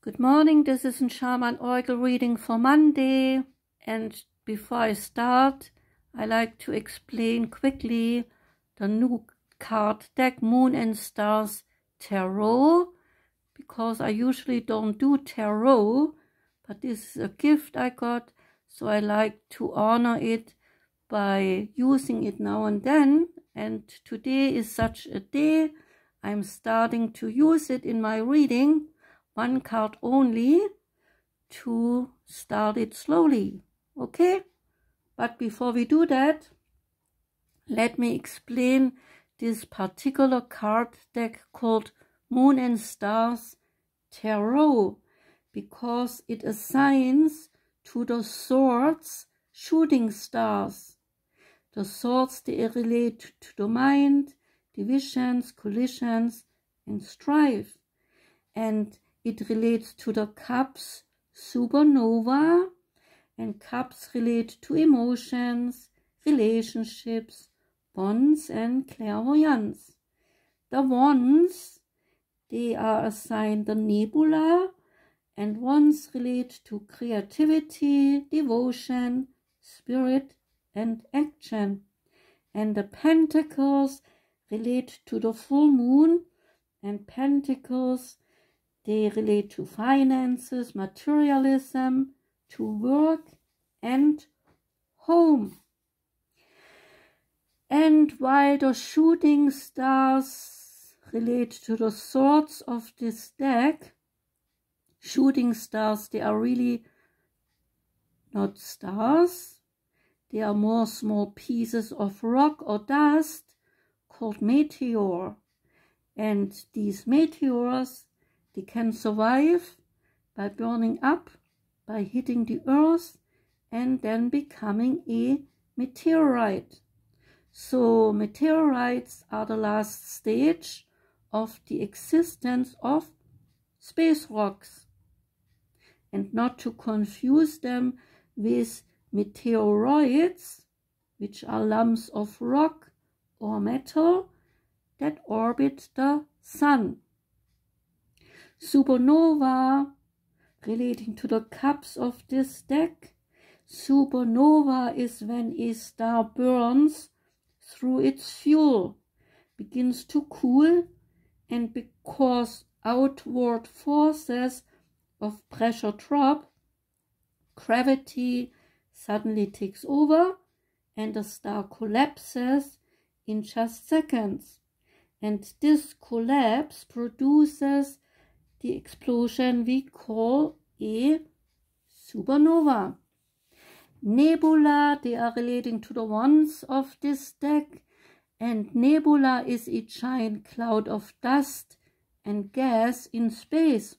Good morning, this is a Shaman Oracle reading for Monday, and before I start, I like to explain quickly the new card deck Moon and Stars Tarot, because I usually don't do tarot, but this is a gift I got, so I like to honor it by using it now and then, and today is such a day. I'm starting to use it in my reading, one card only, to start it slowly, okay? But before we do that, let me explain this particular card deck called Moon and Stars Tarot, because it assigns to the swords shooting stars. The swords, they relate to the mind, divisions, collisions, and strife. And it relates to the cups, supernova, and cups relate to emotions, relationships, bonds, and clairvoyance. The wands, they are assigned the nebula, and wands relate to creativity, devotion, spirit, and action. And the pentacles relate to the full moon, and pentacles, they relate to finances, materialism, to work, and home. And while the shooting stars relate to the swords of this deck, shooting stars, they are really not stars. They are more small pieces of rock or dust called meteor. And these meteors, they can survive by burning up, by hitting the earth, and then becoming a meteorite. So meteorites are the last stage of the existence of space rocks. And not to confuse them with meteoroids, which are lumps of rock or metal that orbit the sun. Supernova, relating to the cups of this deck, supernova is when a star burns through its fuel, begins to cool, and because outward forces of pressure drop, gravity suddenly takes over and the star collapses in just seconds. And this collapse produces the explosion we call a supernova. Nebula, they are relating to the wands of this deck, and nebula is a giant cloud of dust and gas in space.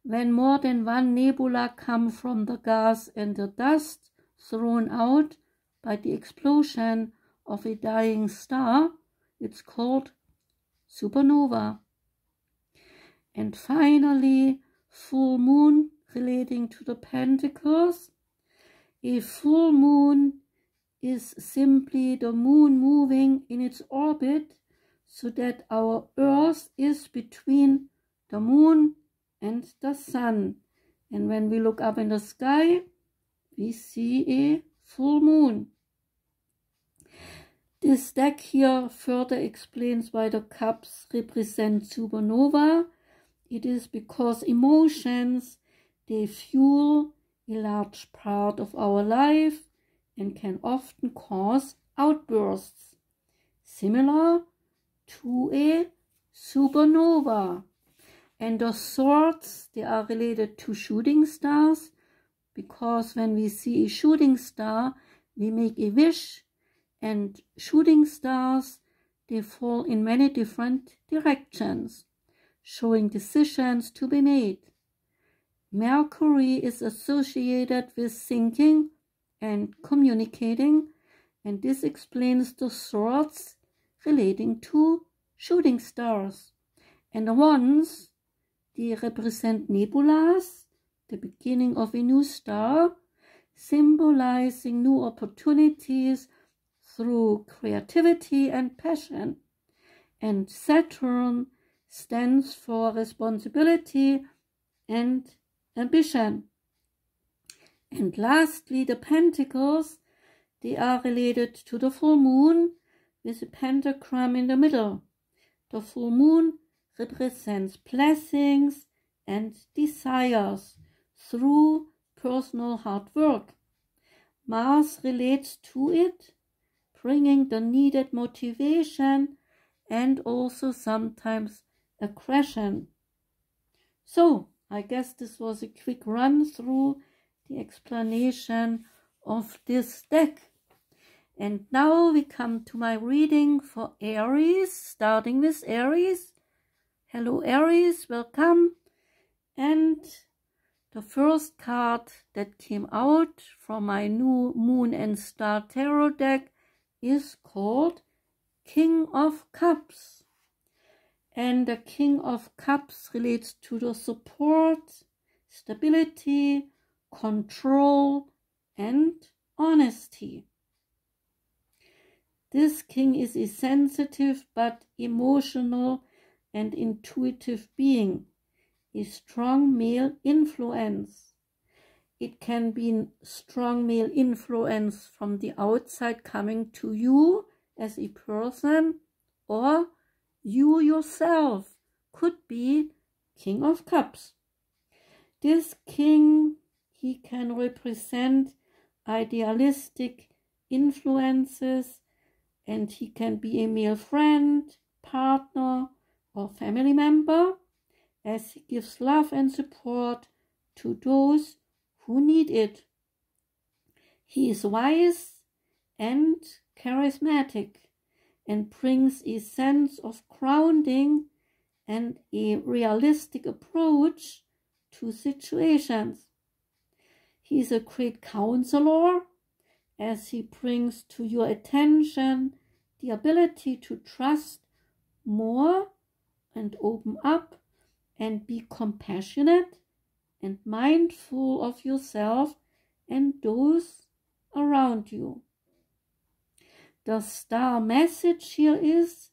When more than one nebula come from the gas and the dust thrown out by the explosion of a dying star, it's called supernova. And finally, full moon, relating to the pentacles. A full moon is simply the moon moving in its orbit, so that our earth is between the moon and the sun. And when we look up in the sky, we see a full moon. This deck here further explains why the cups represent supernova. It is because emotions, they fuel a large part of our life and can often cause outbursts, similar to a supernova. And the swords, they are related to shooting stars, because when we see a shooting star, we make a wish, and shooting stars, they fall in many different directions, showing decisions to be made. Mercury is associated with thinking and communicating, and this explains the swords relating to shooting stars. And the wands, they represent nebulas, the beginning of a new star, symbolizing new opportunities through creativity and passion. And Saturn stands for responsibility and ambition. And lastly, the pentacles, they are related to the full moon with a pentagram in the middle. The full moon represents blessings and desires through personal hard work. Mars relates to it, bringing the needed motivation and also sometimes aggression. So, I guess this was a quick run through the explanation of this deck. And now we come to my reading for Aries, starting with Aries. Hello Aries, welcome. And the first card that came out from my new Moon and Star Tarot deck is called King of Cups. And the King of Cups relates to the support, stability, control, and honesty. This king is a sensitive but emotional and intuitive being, a strong male influence. It can be strong male influence from the outside coming to you as a person, or you yourself could be King of Cups. This king, he can represent idealistic influences, and he can be a male friend, partner, or family member, as he gives love and support to those who need it. He is wise and charismatic and brings a sense of grounding and a realistic approach to situations. He is a great counselor, as he brings to your attention the ability to trust more and open up and be compassionate and mindful of yourself and those around you. The star message here is: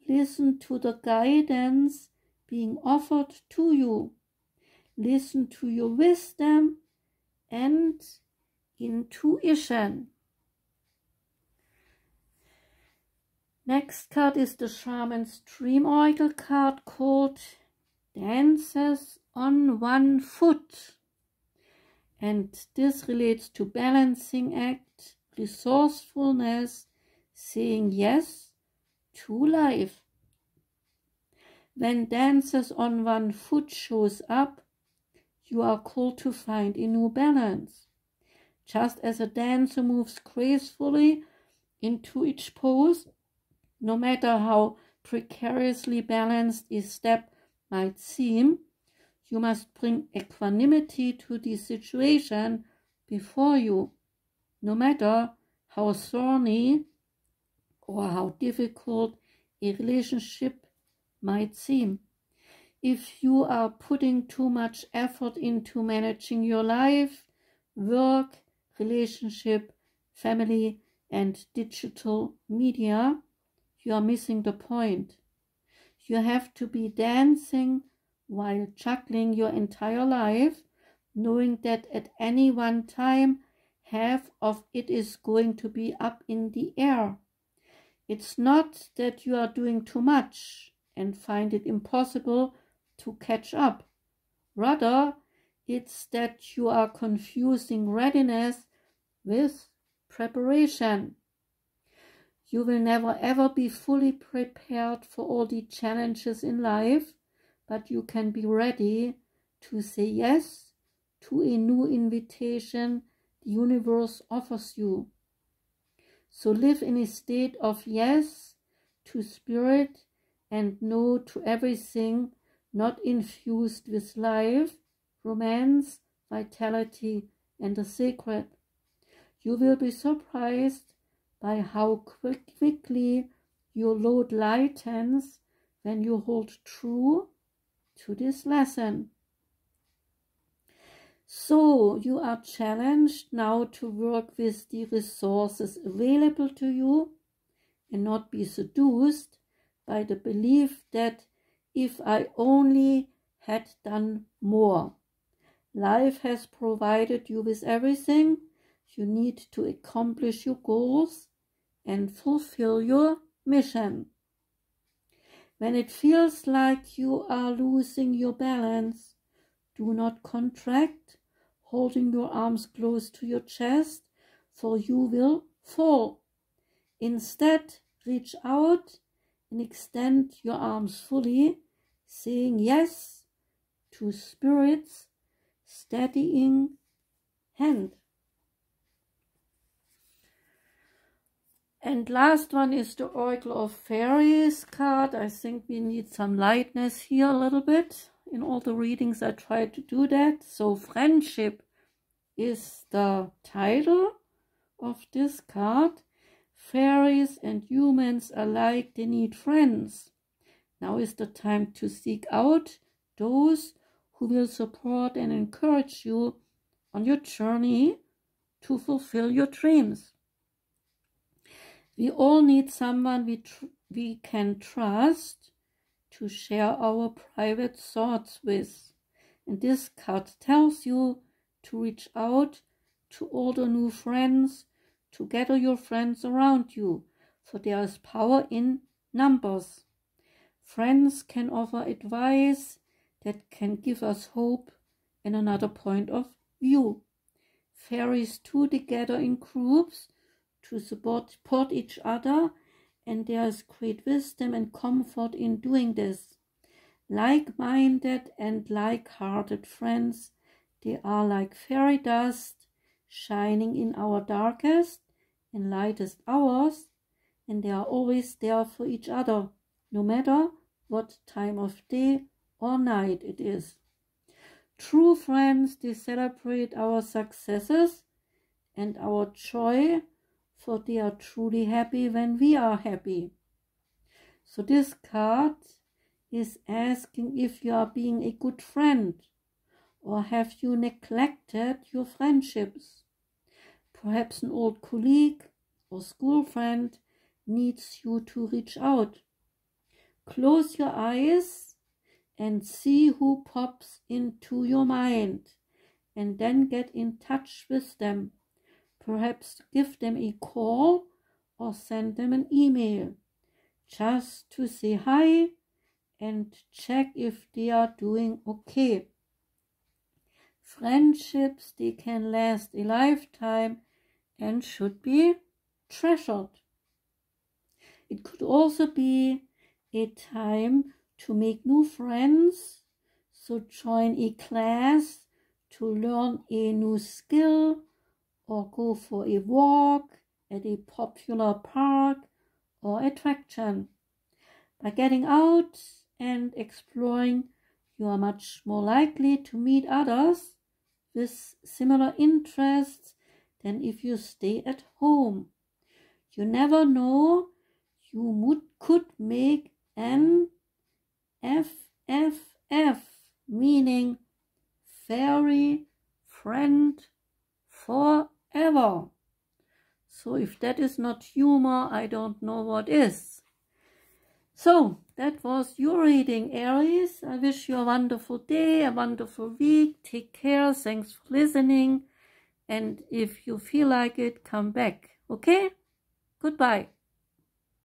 listen to the guidance being offered to you. Listen to your wisdom and intuition. Next card is the Shaman's Dream Oracle card called Dances on One Foot. And this relates to balancing act, resourcefulness, saying yes to life. When Dances on One Foot shows up, you are called to find a new balance. Just as a dancer moves gracefully into each pose, no matter how precariously balanced a step might seem, you must bring equanimity to the situation before you, no matter how thorny or how difficult a relationship might seem. If you are putting too much effort into managing your life, work, relationship, family, and digital media, you are missing the point. You have to be dancing while juggling your entire life, knowing that at any one time, half of it is going to be up in the air. It's not that you are doing too much and find it impossible to catch up. Rather, it's that you are confusing readiness with preparation. You will never ever be fully prepared for all the challenges in life, but you can be ready to say yes to a new invitation the universe offers you. So live in a state of yes to spirit and no to everything not infused with life, romance, vitality, and the sacred. You will be surprised by how quickly your load lightens when you hold true to this lesson. So you are challenged now to work with the resources available to you and not be seduced by the belief that if I only had done more. Life has provided you with everything you need to accomplish your goals and fulfill your mission. When it feels like you are losing your balance, do not contract, holding your arms close to your chest, for you will fall. Instead, reach out and extend your arms fully, saying yes to Spirit's steadying hand. And last one is the Oracle of Fairies card. I think we need some lightness here a little bit. In all the readings I try to do that. So friendship is the title of this card. Fairies and humans alike, they need friends. Now is the time to seek out those who will support and encourage you on your journey to fulfill your dreams. We all need someone we can trust to share our private thoughts with. And this card tells you to reach out to all the new friends, to gather your friends around you, for there is power in numbers. Friends can offer advice that can give us hope and another point of view. Fairies too, they gather in groups to support each other, and there is great wisdom and comfort in doing this. Like-minded and like-hearted friends, they are like fairy dust, shining in our darkest and lightest hours, and they are always there for each other, no matter what time of day or night it is. True friends, they celebrate our successes and our joy, for they are truly happy when we are happy. So this card is asking if you are being a good friend, or have you neglected your friendships. Perhaps an old colleague or school friend needs you to reach out. Close your eyes and see who pops into your mind, and then get in touch with them. Perhaps give them a call or send them an email, just to say hi and check if they are doing okay. Friendships, they can last a lifetime and should be treasured. It could also be a time to make new friends, so join a class to learn a new skill, or go for a walk at a popular park or attraction. By getting out and exploring, you are much more likely to meet others with similar interests than if you stay at home. You never know, you could make an FFF, meaning fairy friend forever. So if that is not humor, I don't know what is. So that was your reading, Aries. I wish you a wonderful day, a wonderful week. Take care. Thanks for listening. And if you feel like it, come back. Okay? Goodbye.